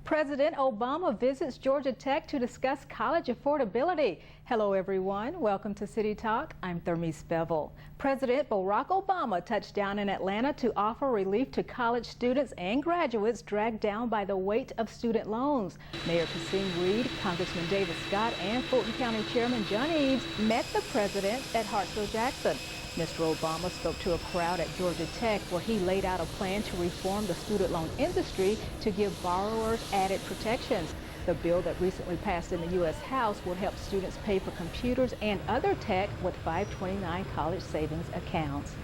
President Obama visits Georgia Tech to discuss college affordability. Hello everyone, welcome to City Talk. I'm Thermise Bevel. President Barack Obama touched down in Atlanta to offer relief to college students and graduates dragged down by the weight of student loans. Mayor Kasim Reed, Congressman David Scott, and Fulton County Chairman John Eves met the president at Hartsville-Jackson. Mr. Obama spoke to a crowd at Georgia Tech where he laid out a plan to reform the student loan industry to give borrowers added protections. The bill that recently passed in the U.S. House will help students pay for computers and other tech with 529 college savings accounts.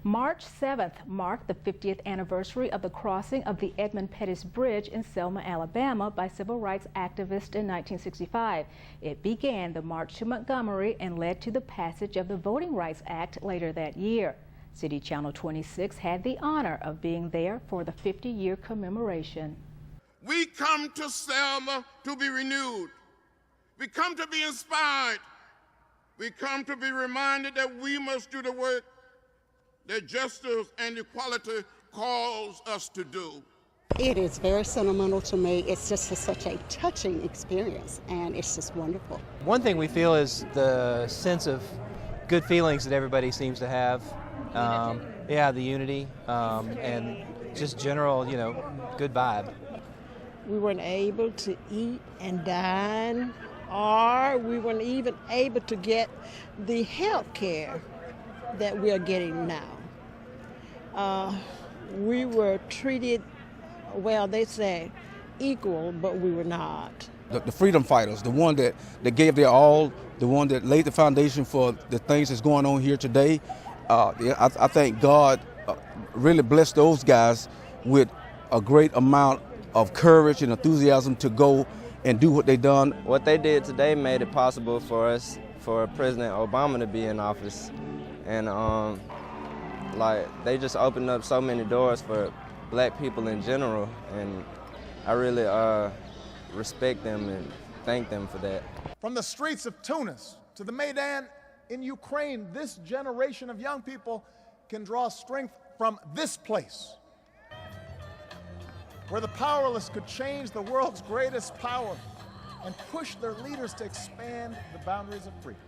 March 7th marked the 50th anniversary of the crossing of the Edmund Pettus Bridge in Selma, Alabama by civil rights activists in 1965. It began the march to Montgomery and led to the passage of the Voting Rights Act later that year. City Channel 26 had the honor of being there for the 50-year commemoration. We come to Selma to be renewed. We come to be inspired. We come to be reminded that we must do the work that justice and equality calls us to do. It is very sentimental to me. It's just such a touching experience, and it's just wonderful. One thing we feel is the sense of good feelings that everybody seems to have. The unity, and just general, good vibe. We weren't able to eat and dine, or we weren't even able to get the health care that we are getting now. We were treated, well, they say equal, but we were not. The freedom fighters, the one that gave their all, the one that laid the foundation for the things that's going on here today. I think God really blessed those guys with a great amount of courage and enthusiasm to go and do what they done. What they did today made it possible for us, for President Obama to be in office. And they just opened up so many doors for black people in general, and I really respect them and thank them for that. From the streets of Tunis to the Maidan in Ukraine, this generation of young people can draw strength from this place, where the powerless could change the world's greatest power and push their leaders to expand the boundaries of freedom.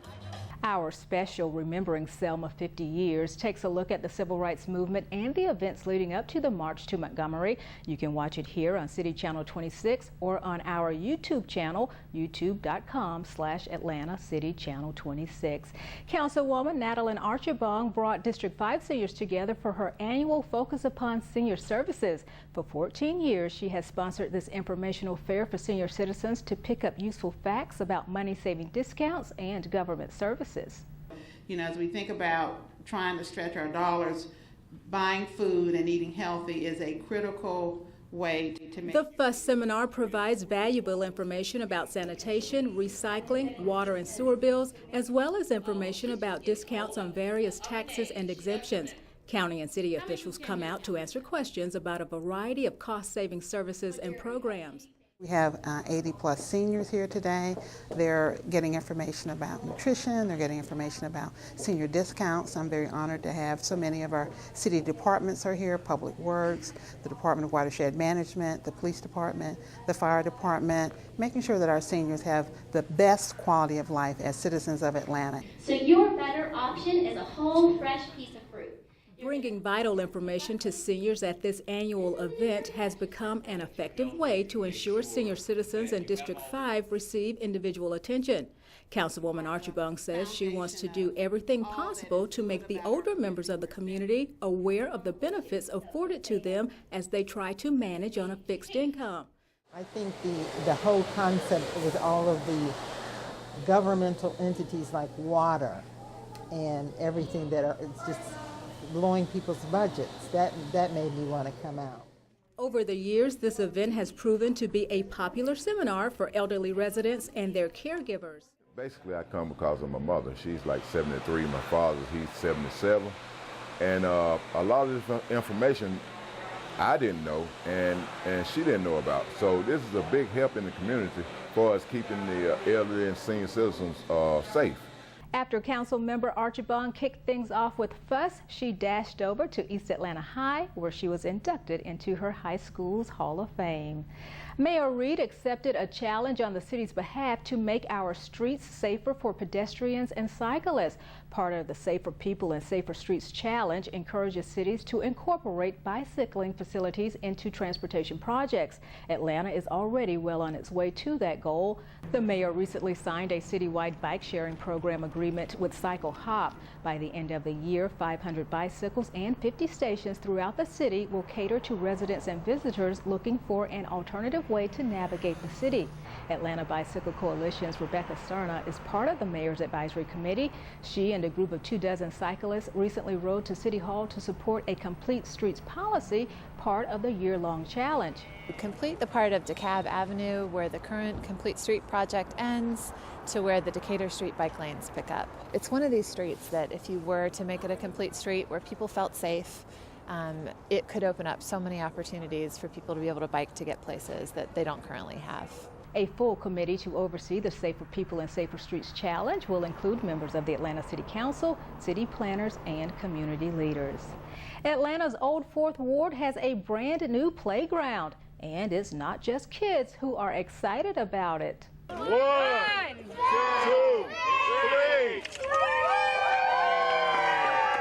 Our special Remembering Selma 50 Years takes a look at the civil rights movement and the events leading up to the March to Montgomery. You can watch it here on City Channel 26 or on our YouTube channel, youtube.com/Atlanta City Channel 26. Councilwoman Natalie Archibong brought District 5 seniors together for her annual Focus Upon Senior Services. For 14 years, she has sponsored this informational fair for senior citizens to pick up useful facts about money-saving discounts and government services. As we think about trying to stretch our dollars, buying food and eating healthy is a critical way to make. The FUS seminar provides valuable information about sanitation, recycling, water and sewer bills, as well as information about discounts on various taxes and exemptions. County and city officials come out to answer questions about a variety of cost-saving services and programs. We have 80+ seniors here today. They're getting information about nutrition, they're getting information about senior discounts. I'm very honored to have so many of our city departments are here, Public Works, the Department of Watershed Management, the Police Department, the Fire Department, making sure that our seniors have the best quality of life as citizens of Atlanta. So your better option is a whole fresh piece of fruit. Bringing vital information to seniors at this annual event has become an effective way to ensure senior citizens in District 5 receive individual attention. Councilwoman Archibong says she wants to do everything possible to make the older members of the community aware of the benefits afforded to them as they try to manage on a fixed income. I think the whole concept with all of the governmental entities like water and everything it's just blowing people's budgets. That made me want to come out. Over the years, this event has proven to be a popular seminar for elderly residents and their caregivers. Basically, I come because of my mother. She's like 73, my father, he's 77. And a lot of this information I didn't know and she didn't know about. So this is a big help in the community for us keeping the elderly and senior citizens safe. After council member Archibong kicked things off with fuss, she dashed over to East Atlanta High, where she was inducted into her high school's Hall of Fame. Mayor Reed accepted a challenge on the city's behalf to make our streets safer for pedestrians and cyclists. Part of the Safer People and Safer Streets Challenge encourages cities to incorporate bicycling facilities into transportation projects. Atlanta is already well on its way to that goal. The mayor recently signed a citywide bike sharing program agreement with Cycle Hop. By the end of the year, 500 bicycles and 50 stations throughout the city will cater to residents and visitors looking for an alternative way to navigate the city. Atlanta Bicycle Coalition's Rebecca Cerna is part of the mayor's advisory committee. She and a group of 24 cyclists recently rode to City Hall to support a complete streets policy, part of the year-long challenge. Complete the part of DeKalb Avenue where the current Complete Street project ends to where the Decatur Street bike lanes pick up. It's one of these streets that if you were to make it a complete street where people felt safe, it could open up so many opportunities for people to be able to bike to get places that they don't currently have. A full committee to oversee the Safer People and Safer Streets Challenge will include members of the Atlanta City Council, city planners, and community leaders. Atlanta's Old Fourth Ward has a brand new playground, and it's not just kids who are excited about it. 1, 2, 3.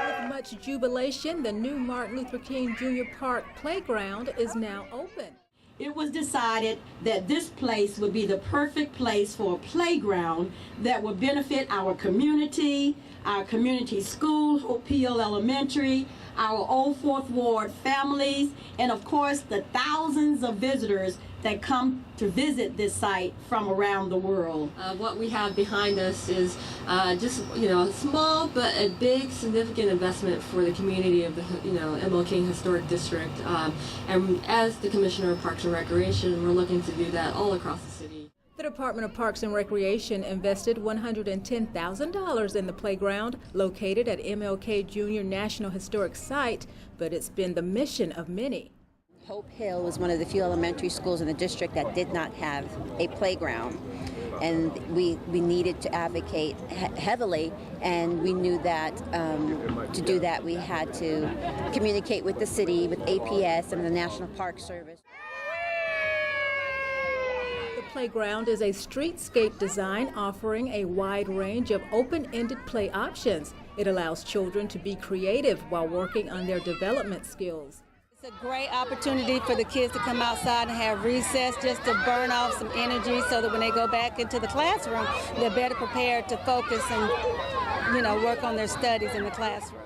With much jubilation, the new Martin Luther King Jr. Park playground is now open. It was decided that this place would be the perfect place for a playground that would benefit our community school, Hope Peel Elementary, our Old Fourth Ward families, and of course the thousands of visitors that come to visit this site from around the world. What we have behind us is just a small but a big significant investment for the community of the ML King Historic District. And as the Commissioner of Parks and Recreation, we're looking to do that all across the city. The Department of Parks and Recreation invested $110,000 in the playground located at MLK Jr. National Historic Site, but it's been the mission of many. Hope Hill was one of the few elementary schools in the district that did not have a playground, and we needed to advocate heavily, and we knew that to do that we had to communicate with the city, with APS and the National Park Service. The playground is a streetscape design offering a wide range of open-ended play options. It allows children to be creative while working on their development skills. It's a great opportunity for the kids to come outside and have recess just to burn off some energy so that when they go back into the classroom, they're better prepared to focus and, work on their studies in the classroom.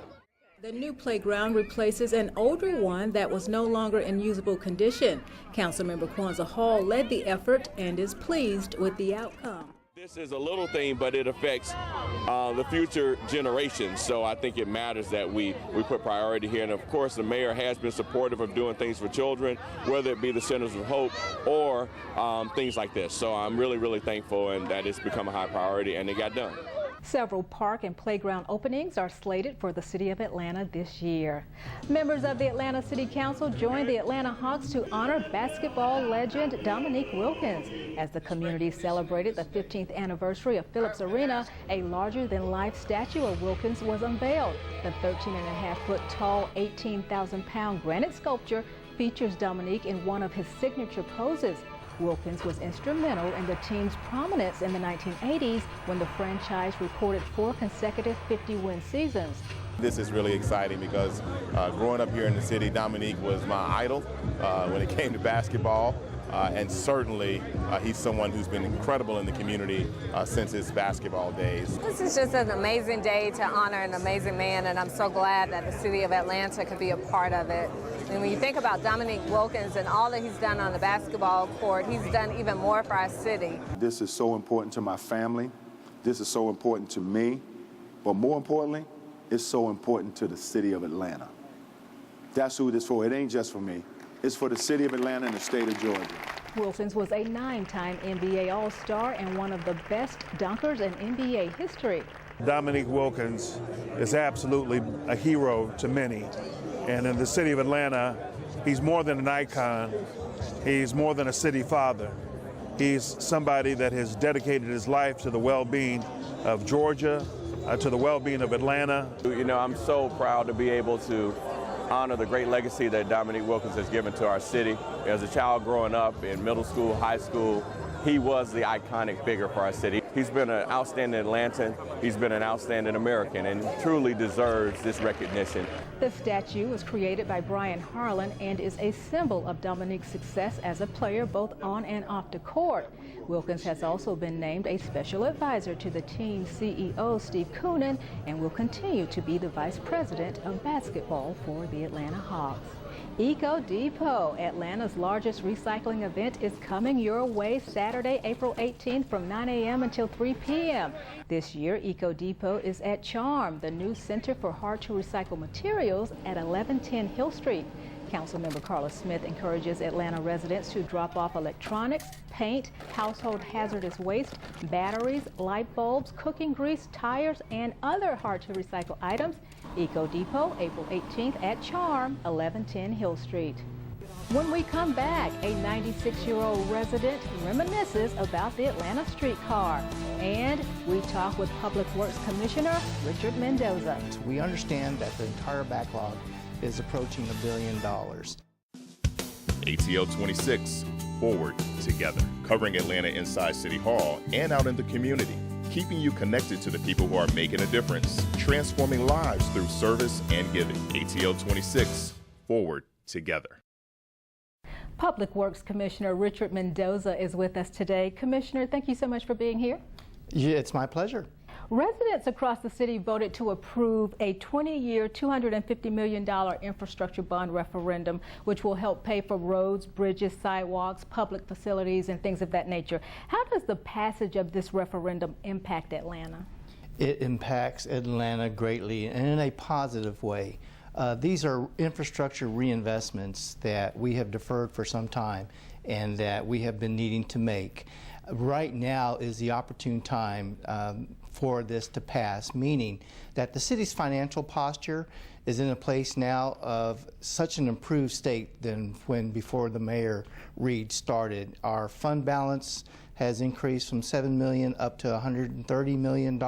The new playground replaces an older one that was no longer in usable condition. Councilmember Kwanzaa Hall led the effort and is pleased with the outcome. This is a little thing, but it affects the future generations. So I think it matters that we put priority here. And of course, the mayor has been supportive of doing things for children, whether it be the Centers of Hope or things like this. So I'm really, really thankful and that it's become a high priority and it got done. Several park and playground openings are slated for the city of Atlanta this year. Members of the Atlanta City Council joined the Atlanta Hawks to honor basketball legend Dominique Wilkins. As the community celebrated the 15th anniversary of Phillips Arena, a larger-than-life statue of Wilkins was unveiled. The 13.5-foot tall, 18,000-pound granite sculpture features Dominique in one of his signature poses. Wilkins was instrumental in the team's prominence in the 1980s when the franchise recorded 4 consecutive 50-win seasons. This is really exciting because growing up here in the city, Dominique was my idol when it came to basketball. And certainly he's someone who's been incredible in the community since his basketball days. This is just an amazing day to honor an amazing man, and I'm so glad that the city of Atlanta could be a part of it. And when you think about Dominique Wilkins and all that he's done on the basketball court, he's done even more for our city. This is so important to my family. This is so important to me. But more importantly, it's so important to the city of Atlanta. That's who it is for. It ain't just for me. It's for the city of Atlanta and the state of Georgia. Wilkins was a 9-time NBA All-Star and one of the best dunkers in NBA history. Dominique Wilkins is absolutely a hero to many. And in the city of Atlanta, he's more than an icon. He's more than a city father. He's somebody that has dedicated his life to the well-being of Georgia, to the well-being of Atlanta. You know, I'm so proud to be able to honor the great legacy that Dominique Wilkins has given to our city. As a child growing up in middle school, high school, he was the iconic figure for our city. He's been an outstanding Atlantan, he's been an outstanding American, and truly deserves this recognition. The statue was created by Brian Harlan and is a symbol of Dominique's success as a player both on and off the court. Wilkins has also been named a special advisor to the team's CEO, Steve Koonin, and will continue to be the vice president of basketball for the Atlanta Hawks. Eco Depot, Atlanta's largest recycling event, is coming your way Saturday, April 18th from 9 a.m. until 3 p.m. This year, Eco Depot is at Charm, the new center for hard-to-recycle materials at 1110 Hill Street. Councilmember Carla Smith encourages Atlanta residents to drop off electronics, paint, household hazardous waste, batteries, light bulbs, cooking grease, tires, and other hard-to-recycle items. Eco Depot, April 18th at Charm, 1110 Hill Street. When we come back, a 96-year-old resident reminisces about the Atlanta streetcar. And we talk with Public Works Commissioner Richard Mendoza. We understand that the entire backlog is approaching $1 billion. ATL 26, Forward Together, covering Atlanta inside City Hall and out in the community, keeping you connected to the people who are making a difference, transforming lives through service and giving. ATL 26, Forward Together. Public Works Commissioner Richard Mendoza is with us today. Commissioner, thank you so much for being here. Yeah, it's my pleasure. Residents across the city voted to approve a 20-year, $250 million infrastructure bond referendum, which will help pay for roads, bridges, sidewalks, public facilities, and things of that nature. How does the passage of this referendum impact Atlanta? It impacts Atlanta greatly and in a positive way. These are infrastructure reinvestments that we have deferred for some time and that we have been needing to make. Right now is the opportune time for this to pass, meaning that the city's financial posture is in a place now of such an improved state than when before the Mayor Reed started. Our fund balance has increased from $7 million up to $130 million.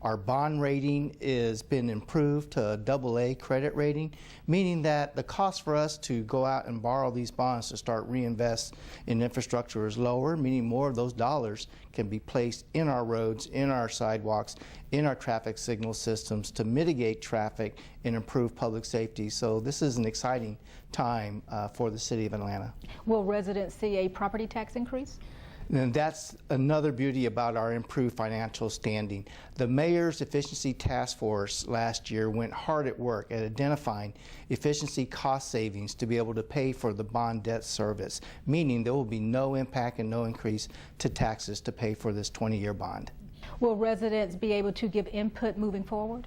Our bond rating has been improved to a AA credit rating, meaning that the cost for us to go out and borrow these bonds to start reinvest in infrastructure is lower, meaning more of those dollars can be placed in our roads, in our sidewalks, in our traffic signal systems to mitigate traffic and improve public safety. So this is an exciting time for the city of Atlanta. Will residents see a property tax increase? And that's another beauty about our improved financial standing. The Mayor's Efficiency Task Force last year went hard at work at identifying efficiency cost savings to be able to pay for the bond debt service, meaning there will be no impact and no increase to taxes to pay for this 20-year bond. Will residents be able to give input moving forward?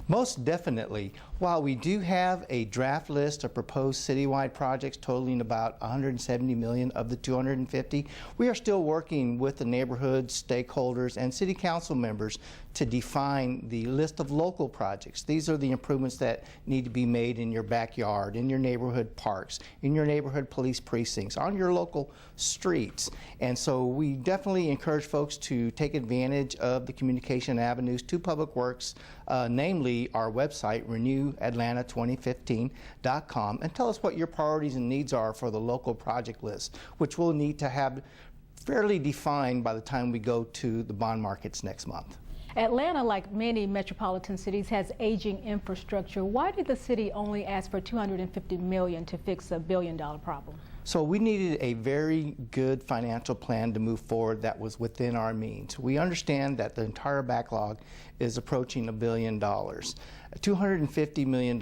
Most definitely. While we do have a draft list of proposed citywide projects totaling about $170 million of the $250, we are still working with the neighborhoods, stakeholders, and city council members to define the list of local projects. These are the improvements that need to be made in your backyard, in your neighborhood parks, in your neighborhood police precincts, on your local streets. And so we definitely encourage folks to take advantage of the communication avenues to Public Works, namely our website, renewatlanta2015.com, and tell us what your priorities and needs are for the local project list, which we'll need to have fairly defined by the time we go to the bond markets next month. Atlanta, like many metropolitan cities, has aging infrastructure. Why did the city only ask for $250 million to fix a $1 billion problem? So we needed a very good financial plan to move forward that was within our means. We understand that the entire backlog is approaching $1 billion. $250 million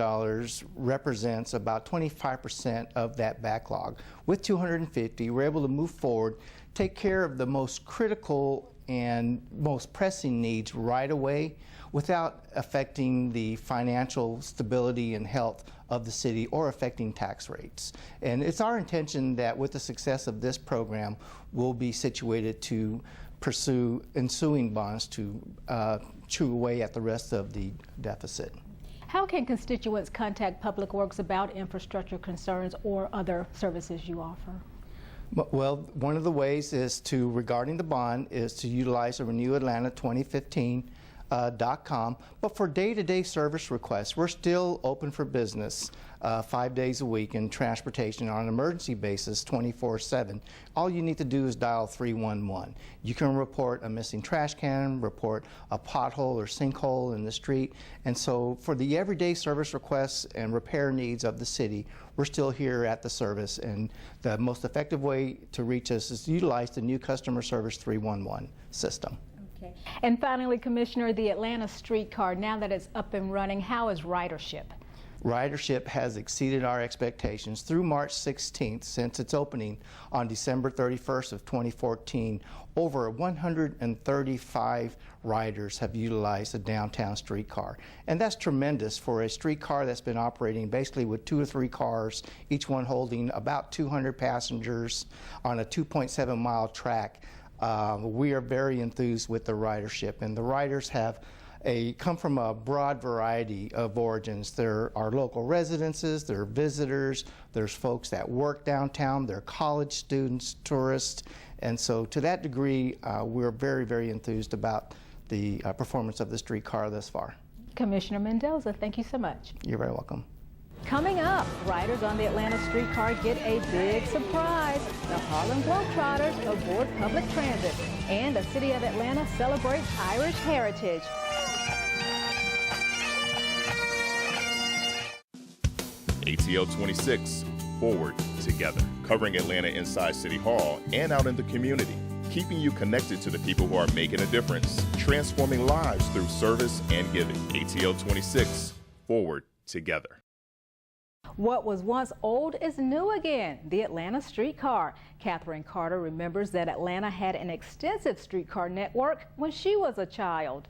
represents about 25% of that backlog. With $250, we're able to move forward, take care of the most critical and most pressing needs right away without affecting the financial stability and health of the city or affecting tax rates. And it's our intention that with the success of this program, we'll be situated to pursue ensuing bonds to chew away at the rest of the deficit. How can constituents contact Public Works about infrastructure concerns or other services you offer? Well, one of the ways is to, regarding the bond, is to utilize the Renew Atlanta 2015 CityTalkMarch.com. But for day-to-day service requests, we're still open for business 5 days a week in transportation on an emergency basis 24/7. All you need to do is dial 311. You can report a missing trash can, report a pothole or sinkhole in the street. And so for the everyday service requests and repair needs of the city, we're still here at the service. And the most effective way to reach us is to utilize the new customer service 311 system. Okay. And finally, Commissioner, the Atlanta streetcar, now that it's up and running, how is ridership? Ridership has exceeded our expectations. Through March 16th, since its opening on December 31st of 2014, over 135 riders have utilized the downtown streetcar. And that's tremendous for a streetcar that's been operating basically with 2 or 3 cars, each one holding about 200 passengers on a 2.7-mile track. We are very enthused with the ridership, and the riders have come from a broad variety of origins. There are local residences, there are visitors, there's folks that work downtown, there are college students, tourists, and so to that degree, we're very, very enthused about the performance of the streetcar thus far. Commissioner Mendoza, thank you so much. You're very welcome. Coming up, riders on the Atlanta streetcar get a big surprise. The Harlem Globetrotters aboard public transit, and the city of Atlanta celebrates Irish heritage. ATL 26, Forward Together, covering Atlanta inside City Hall and out in the community, keeping you connected to the people who are making a difference, transforming lives through service and giving. ATL 26, Forward Together. What was once old is new again, the Atlanta streetcar. Catherine Carter remembers that Atlanta had an extensive streetcar network when she was a child.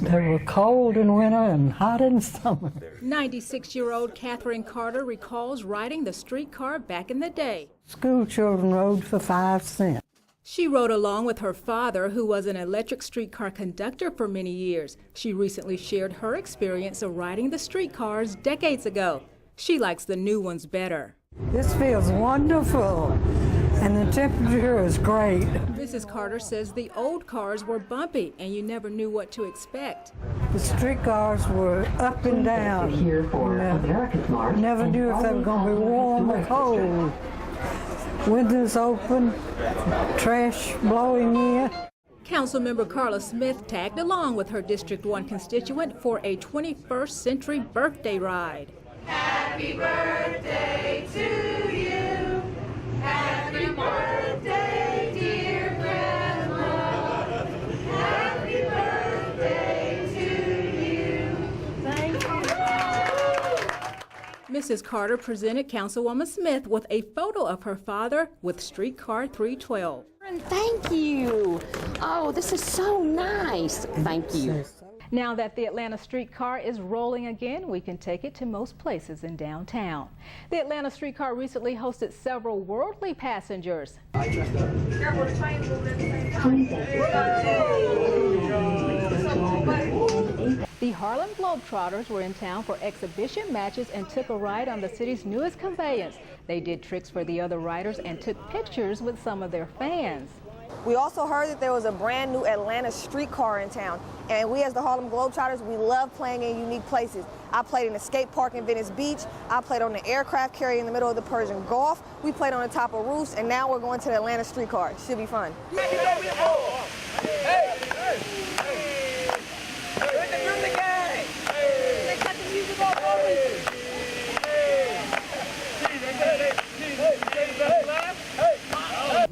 They were cold in winter and hot in summer. 96-year-old Catherine Carter recalls riding the streetcar back in the day. School children rode for 5 cents. She rode along with her father, who was an electric streetcar conductor for many years. She recently shared her experience of riding the streetcars decades ago. She likes the new ones better. This feels wonderful, and the temperature is great. Mrs. Carter says the old cars were bumpy, and you never knew what to expect. The streetcars were up and down. Never knew if they were going to be warm or cold. Windows open, trash blowing in. Councilmember Carla Smith tagged along with her District 1 constituent for a 21st century birthday ride. Happy birthday to you. Happy birthday, dear Grandma. Happy birthday to you. Thank you. Mrs. Carter presented Councilwoman Smith with a photo of her father with Streetcar 312. Thank you. Oh, this is so nice. Thank you. Now that the Atlanta streetcar is rolling again, we can take it to most places in downtown. The Atlanta streetcar recently hosted several worldly passengers. The Harlem Globetrotters were in town for exhibition matches and took a ride on the city's newest conveyance. They did tricks for the other riders and took pictures with some of their fans. We also heard that there was a brand new Atlanta streetcar in town, and we as the Harlem Globetrotters, we love playing in unique places. I played in a skate park in Venice Beach. I played on the aircraft carrier in the middle of the Persian Gulf. We played on the top of roofs, and now we're going to the Atlanta streetcar. It should be fun.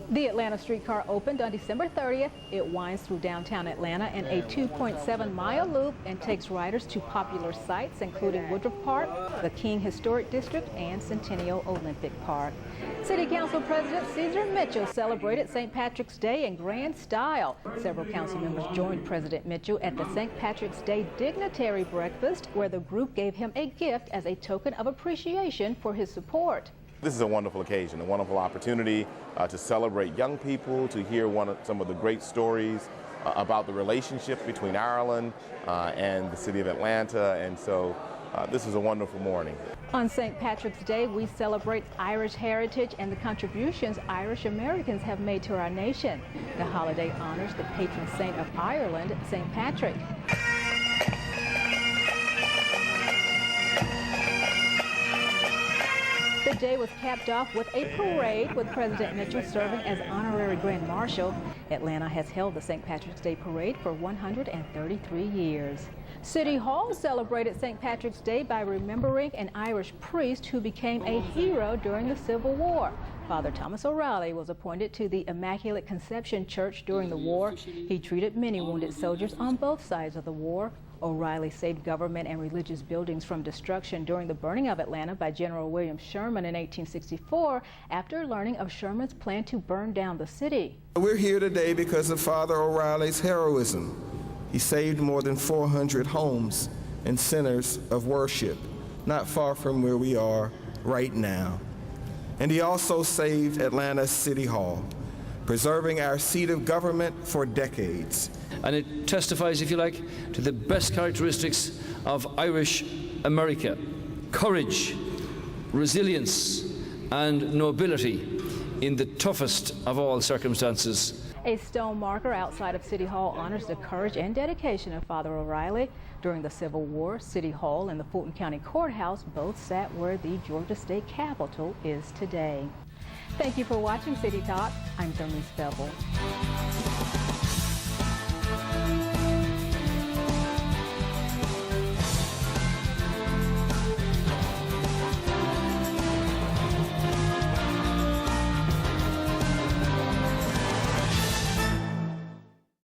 The Atlanta streetcar opened on December 30th. It winds through downtown Atlanta in a 2.7-mile loop and takes riders to popular sites including Woodruff Park, the King Historic District, and Centennial Olympic Park. City Council President Cesar Mitchell celebrated St. Patrick's Day in grand style. Several council members joined President Mitchell at the St. Patrick's Day Dignitary Breakfast, where the group gave him a gift as a token of appreciation for his support. This is a wonderful occasion, a wonderful opportunity to celebrate young people, to hear some of the great stories about the relationship between Ireland and the city of Atlanta, and so this is a wonderful morning. On St. Patrick's Day, we celebrate Irish heritage and the contributions Irish Americans have made to our nation. The holiday honors the patron saint of Ireland, St. Patrick. The day was capped off with a parade with President Mitchell serving as honorary Grand Marshal. Atlanta has held the St. Patrick's Day Parade for 133 years. City Hall celebrated St. Patrick's Day by remembering an Irish priest who became a hero during the Civil War. Father Thomas O'Reilly was appointed to the Immaculate Conception Church during the war. He treated many wounded soldiers on both sides of the war. O'Reilly saved government and religious buildings from destruction during the burning of Atlanta by General William Sherman in 1864 after learning of Sherman's plan to burn down the city. We're here today because of Father O'Reilly's heroism. He saved more than 400 homes and centers of worship, not far from where we are right now. And he also saved Atlanta City Hall, preserving our seat of government for decades. And it testifies, if you like, to the best characteristics of Irish America: courage, resilience, and nobility in the toughest of all circumstances. A stone marker outside of City Hall honors the courage and dedication of Father O'Reilly. During the Civil War, City Hall and the Fulton County Courthouse both sat where the Georgia State Capitol is today. Thank you for watching City Talk. I'm Thermise Bevel.